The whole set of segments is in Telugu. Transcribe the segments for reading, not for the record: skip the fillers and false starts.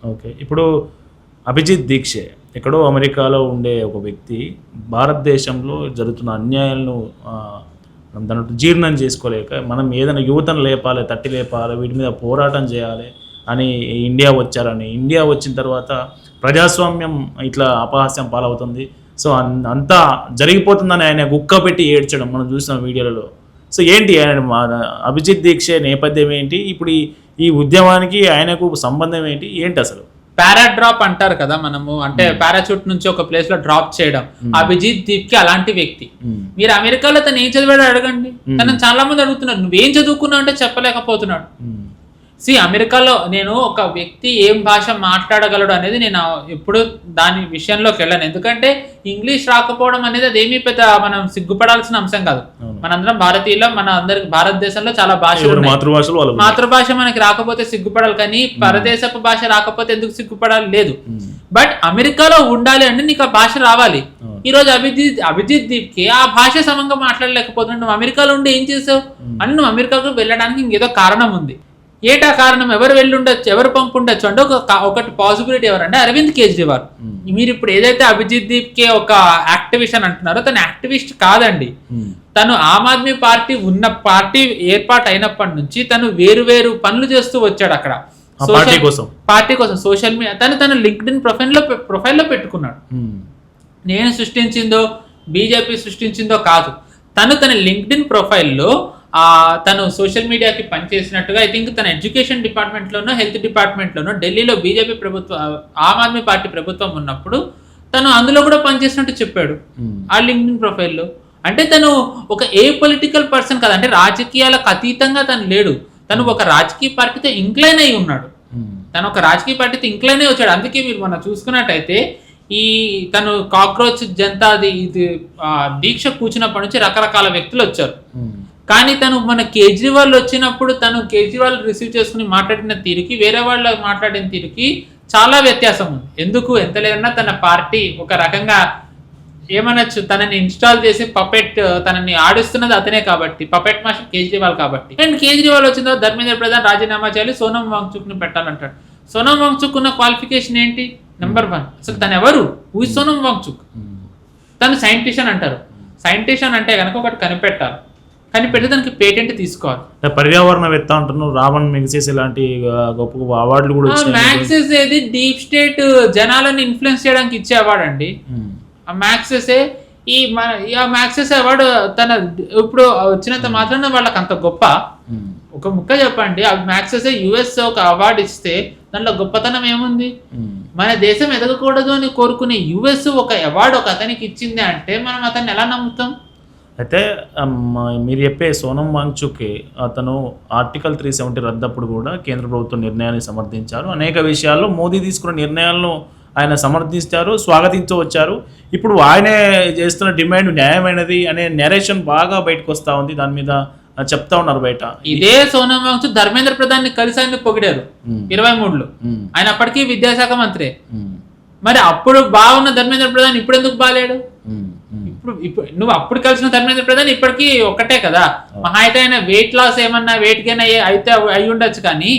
ఓకే. ఇప్పుడు అభిజిత్ దీక్షే ఎక్కడో అమెరికాలో ఉండే ఒక వ్యక్తి భారతదేశంలో జరుగుతున్న అన్యాయాలను మనం దాంట్లో జీర్ణం చేసుకోలేక మనం ఏదైనా యువతను లేపాలి, తట్టి లేపాలి, వీటి మీద పోరాటం చేయాలి అని ఇండియా వచ్చారని, ఇండియా వచ్చిన తర్వాత ప్రజాస్వామ్యం ఇట్లా అపహాస్యం పాలవుతుంది, సో అంతా జరిగిపోతుందని ఆయన గుక్క పెట్టి ఏడ్చడం మనం చూసిన వీడియోలలో. సో ఏంటి ఆయన అభిజిత్ దీక్ష నేపథ్యం ఏంటి, ఇప్పుడు ఈ ఉద్యమానికి ఆయనకు సంబంధం ఏంటి, ఏంటి అసలు? పారాడ్రాప్ అంటారు కదా మనము, అంటే పారాచూట్ నుంచి ఒక ప్లేస్ లో డ్రాప్ చేయడం. అభిజిత్ దీప్ కి అలాంటి వ్యక్తి. మీరు అమెరికాలో తను ఏం చదివాడు అడగండి. తను చాలా మంది అడుగుతున్నారు నువ్వేం చదువుకున్నావు అంటే చెప్పలేకపోతున్నాడు. అమెరికాలో నేను ఒక వ్యక్తి ఏం భాష మాట్లాడగలడు అనేది నేను ఎప్పుడు దాని విషయంలోకి వెళ్ళాను. ఎందుకంటే ఇంగ్లీష్ రాకపోవడం అనేది అదేమీ పెద్ద మనం సిగ్గుపడాల్సిన అంశం కాదు. మనందరం భారతీయులు, మన అందరికి భారతదేశంలో చాలా భాషలు, మాతృభాష మనకి రాకపోతే సిగ్గుపడాలి, కానీ పరదేశపు భాష రాకపోతే ఎందుకు సిగ్గుపడాలి లేదు. బట్ అమెరికాలో ఉండాలి అంటే నీకు ఆ భాష రావాలి. ఈ రోజు అభిజిత్ దీప్ కి ఆ భాష సమంగా మాట్లాడలేకపోతున్నాడు. నువ్వు అమెరికాలో ఉండి ఏం చేసావు అని నువ్వు అమెరికాకు వెళ్ళడానికి ఇంకేదో కారణం ఉంది. ఏటా కారణం? ఎవరు వెళ్ళుండొచ్చు, ఎవరు పంపుండొచ్చు అంటే ఒకటి పాసిబిలిటీ ఎవరంటే అరవింద్ కేజ్రీవాల్. మీరు ఇప్పుడు ఏదైతే అభిజిత్ దీప్ కే ఒక యాక్టివిస్ట్ అని అంటున్నారో తను యాక్టివిస్ట్ కాదండి. తను ఆమ్ ఆద్మీ పార్టీ ఉన్న పార్టీ ఏర్పాటు అయినప్పటి నుంచి తను వేరు పనులు చేస్తూ వచ్చాడు అక్కడ పార్టీ కోసం. సోషల్ మీడియా తన లింక్డ్ఇన్ ప్రొఫైల్లో పెట్టుకున్నాడు. నేను సృష్టించిందో బీజేపీ సృష్టించిందో కాదు, తన లింక్డ్ఇన్ ప్రొఫైల్లో తను సోషల్ మీడియాకి పనిచేసినట్టుగా ఐ థింక్ తన ఎడ్యుకేషన్ డిపార్ట్మెంట్లోనో హెల్త్ డిపార్ట్మెంట్లోనో ఢిల్లీలో బీజేపీ ప్రభుత్వం ఆమ్ ఆద్మీ పార్టీ ప్రభుత్వం ఉన్నప్పుడు తను అందులో కూడా పనిచేసినట్టు చెప్పాడు ఆ లింక్డ్ఇన్ ప్రొఫైల్లో. అంటే తను ఒక ఏ పొలిటికల్ పర్సన్ కాదు, అంటే రాజకీయాలకు అతీతంగా తను లేడు. తను ఒక రాజకీయ పార్టీతో ఇంక్లైన్ అయి ఉన్నాడు. తను ఒక రాజకీయ పార్టీతో ఇంక్లైన్ అయి వచ్చాడు. అందుకే మీరు మనం చూసుకున్నట్టయితే తను కాక్రోచ్ జనతాది ఇది దీక్ష కూర్చున్నప్పటి నుంచి రకరకాల వ్యక్తులు వచ్చారు. కానీ తను మన కేజ్రీవాల్ వచ్చినప్పుడు తను కేజ్రీవాల్ రిసీవ్ చేసుకుని మాట్లాడిన తీరుకి వేరే వాళ్ళు మాట్లాడిన తీరుకి చాలా వ్యత్యాసం ఉంది. ఎందుకు ఎంత లేదన్నా తన పార్టీ ఒక రకంగా ఏమనొచ్చు, తనని ఇన్స్టాల్ చేసి పపెట్ తనని ఆడిస్తున్నది అతనే కాబట్టి, పపెట్ మాస్టర్ కేజ్రీవాల్ కాబట్టి. అండ్ కేజ్రీవాల్ వచ్చిన తర్వాత ధర్మేంద్ర ప్రధాన్ రాజీనామా చేయాలి, సోనం వాంగ్చుక్ ని పెట్టాలంటాడు. సోనం వాంగ్చుక్ ఉన్న క్వాలిఫికేషన్ ఏంటి? నెంబర్ 1 అసలు తను ఎవరు? Who is Sonam Wangchuk? తను సైంటిస్ట్ అని అంటారు. సైంటిస్ట్ అని అంటే కనుక ఒకటి కనిపెట్టాలి, కనిపెడితే దానికి పేటెంట్ తీసుకోవాలి. పర్యావరణవేత్త అంటున్నావు, రావణ్ మెగ్సెస్ ఇలాంటి గొప్ప అవార్డులు కూడా వచ్చాయి. మ్యాక్సెస్ ఏది డీప్ స్టేట్ జనాలను ఇన్ఫ్లుయెన్స్ చేయడానికి ఇచ్చే అవార్డు అండి. ఆ మ్యాక్సెస్ మ్యాక్సెస్ అవార్డు తన ఇప్పుడు వచ్చినంత మాత్రాన వాళ్ళకి అంత గొప్ప. ఒక ముక్క చెప్పండి, ఆ మ్యాక్సెస్ యుఎస్ ఒక అవార్డు ఇస్తే దాంట్లో గొప్పతనం ఏముంది? మన దేశం ఎదగకూడదు అని కోరుకునే యుఎస్ ఒక అవార్డు ఒక అతనికి ఇచ్చింది అంటే మనం అతన్ని ఎలా నమ్ముతాం? అయితే మీరు చెప్పే సోనం వాంగ్చుక్ అతను ఆర్టికల్ 370 రద్దప్పుడు కూడా కేంద్ర ప్రభుత్వం నిర్ణయాన్ని సమర్థించారు. అనేక విషయాల్లో మోదీ తీసుకున్న నిర్ణయాలను ఆయన సమర్థించారు, స్వాగతించు వచ్చారు. ఇప్పుడు ఆయనే చేస్తున్న డిమాండ్ న్యాయమైనది అనే నెరేషన్ బాగా బయటకు వస్తూ ఉంది. దాని మీద చెప్తా ఉన్నారు బయట. ఇదే సోనం వాంగ్చుక్ ధర్మేంద్ర ప్రధాన్ ని కలిసి ఆయన పొగిడారు 23లో. ఆయన అప్పటికీ విద్యాశాఖ మంత్రి. మరి అప్పుడు బాగున్న ధర్మేంద్ర ప్రధాన్ ఇప్పుడు ఎందుకు బాగాలేడు? ఇప్పుడు నువ్వు అప్పుడు కలిసిన ధర్మేంద్ర ప్రధాన్ ఇప్పటికీ ఒక్కటే కదా. మహా అయితే ఆయన వెయిట్ లాస్ ఏమన్నా వెయిట్ గెయిన్ అయితే అయి ఉండొచ్చు, కానీ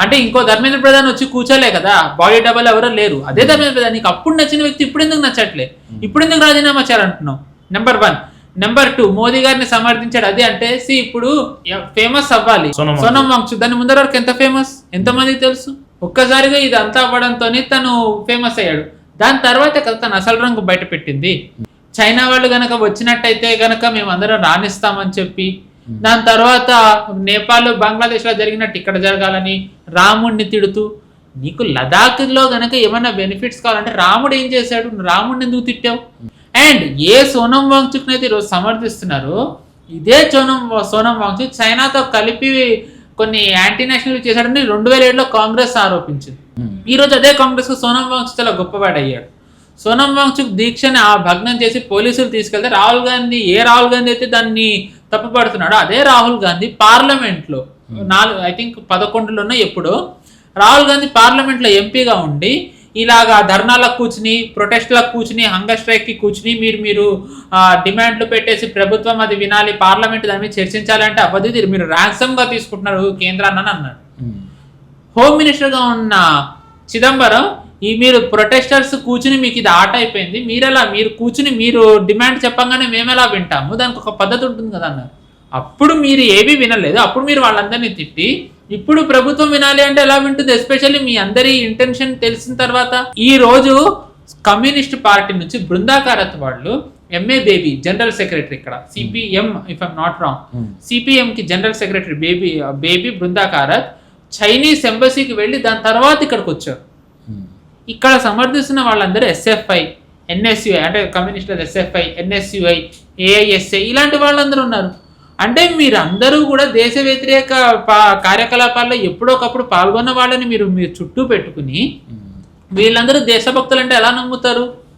అంటే ఇంకో ధర్మేంద్ర ప్రధాన్ వచ్చి కూర్చోలే కదా, బాడీ డబల్ ఎవరో లేరు. అదే ధర్మేంద్ర ప్రధాన్ నీకు అప్పుడు నచ్చిన వ్యక్తి ఇప్పుడు ఎందుకు నచ్చట్లే? ఇప్పుడు ఎందుకు రాజీనామా చేయాలంటున్నావు? నెంబర్ 1. నెంబర్ 2, మోదీ గారిని సమర్థించాడు. అదే అంటే ఇప్పుడు ఫేమస్ అవ్వాలి సోనం వాంగ్చుక్. దాని ముందర వరకు ఎంత ఫేమస్ ఎంతమందికి తెలుసు? ఒక్కసారిగా ఇది అంతా అవ్వడంతో తను ఫేమస్ అయ్యాడు. దాని తర్వాత కదా తను అసలు రంగు బయట పెట్టింది. చైనా వాళ్ళు గనక వచ్చినట్టయితే గనక మేము అందరం రాణిస్తామని చెప్పి, దాని తర్వాత నేపాల్ బంగ్లాదేశ్లో జరిగినట్టు ఇక్కడ జరగాలని రాముడిని తిడుతూ, నీకు లదాఖ్లో గనక ఏమైనా బెనిఫిట్స్ కావాలంటే రాముడు ఏం చేశాడు? రాముడిని ఎందుకు తిట్టావు? అండ్ ఏ సోనం వాంగ్చుక్ అయితే ఈరోజు సమర్థిస్తున్నారు, ఇదే సోనం వాంగ్చుక్ చైనాతో కలిపి కొన్ని యాంటీ నేషనల్ చేశాడని 2007లో కాంగ్రెస్ ఆరోపించింది. ఈరోజు అదే కాంగ్రెస్ కు సోనం వాంగ్చుక్ చాలా గొప్పవాడు అయ్యాడు. సోనం వాంగ్చుక్ దీక్షని భగ్నం చేసి పోలీసులు తీసుకెళ్తే రాహుల్ గాంధీ అయితే దాన్ని తప్పుపడుతున్నాడు. అదే రాహుల్ గాంధీ పార్లమెంట్లో 11లోనో ఎప్పుడో రాహుల్ గాంధీ పార్లమెంట్లో ఎంపీగా ఉండి ఇలాగా ధర్నాలకు కూర్చుని, ప్రొటెస్ట్లకు కూర్చుని, హంగర్ స్ట్రైక్కి కూర్చుని మీరు డిమాండ్లు పెట్టేసి ప్రభుత్వం అది వినాలి, పార్లమెంట్ దాని మీద చర్చించాలంటే అవ్వదు, మీరు ర్యాన్సమ్గా తీసుకుంటున్నారు కేంద్రాన్ని అని అన్నాడు. హోమ్ మినిస్టర్గా ఉన్న చిదంబరం ఈ మీరు ప్రొటెస్టర్స్ కూర్చుని మీకు ఇది ఆట అయిపోయింది, మీరు కూర్చుని మీరు డిమాండ్ చెప్పంగానే మేము ఎలా వింటాము, దానికి ఒక పద్ధతి ఉంటుంది కదా అన్నారు. అప్పుడు మీరు ఏమీ వినలేదు, అప్పుడు మీరు వాళ్ళందరినీ తిట్టి ఇప్పుడు ప్రభుత్వం వినాలి అంటే ఎలా వింటుంది? ఎస్పెషల్లీ మీ అందరి ఇంటెన్షన్ తెలిసిన తర్వాత. ఈ రోజు కమ్యూనిస్ట్ పార్టీ నుంచి బృందాకారత్ వాళ్ళు ఎంఏ బేబీ జనరల్ సెక్రటరీ, ఇక్కడ CPM if I'm not wrong, CPM కి general secretary Baby Brinda Karat Chinese ఎంబసీకి వెళ్ళి దాని తర్వాత ఇక్కడికి వచ్చారు. ఇక్కడ సమర్థిస్తున్న వాళ్ళందరూ ఎస్ఎఫ్ఐ, ఎన్ఎస్యుఐ అంటే కమ్యూనిస్టుల ఎస్ఎఫ్ఐ, ఎన్ఎస్యుఐ, ఏఐఎస్ఐ ఇలాంటి వాళ్ళందరూ ఉన్నారు. అంటే మీరందరూ కూడా దేశ వ్యతిరేక కార్యకలాపాల్లో ఎప్పుడోకప్పుడు పాల్గొన్న వాళ్ళని మీరు చుట్టూ పెట్టుకుని వీళ్ళందరూ దేశభక్తులు అంటే ఎలా నమ్ముతారు?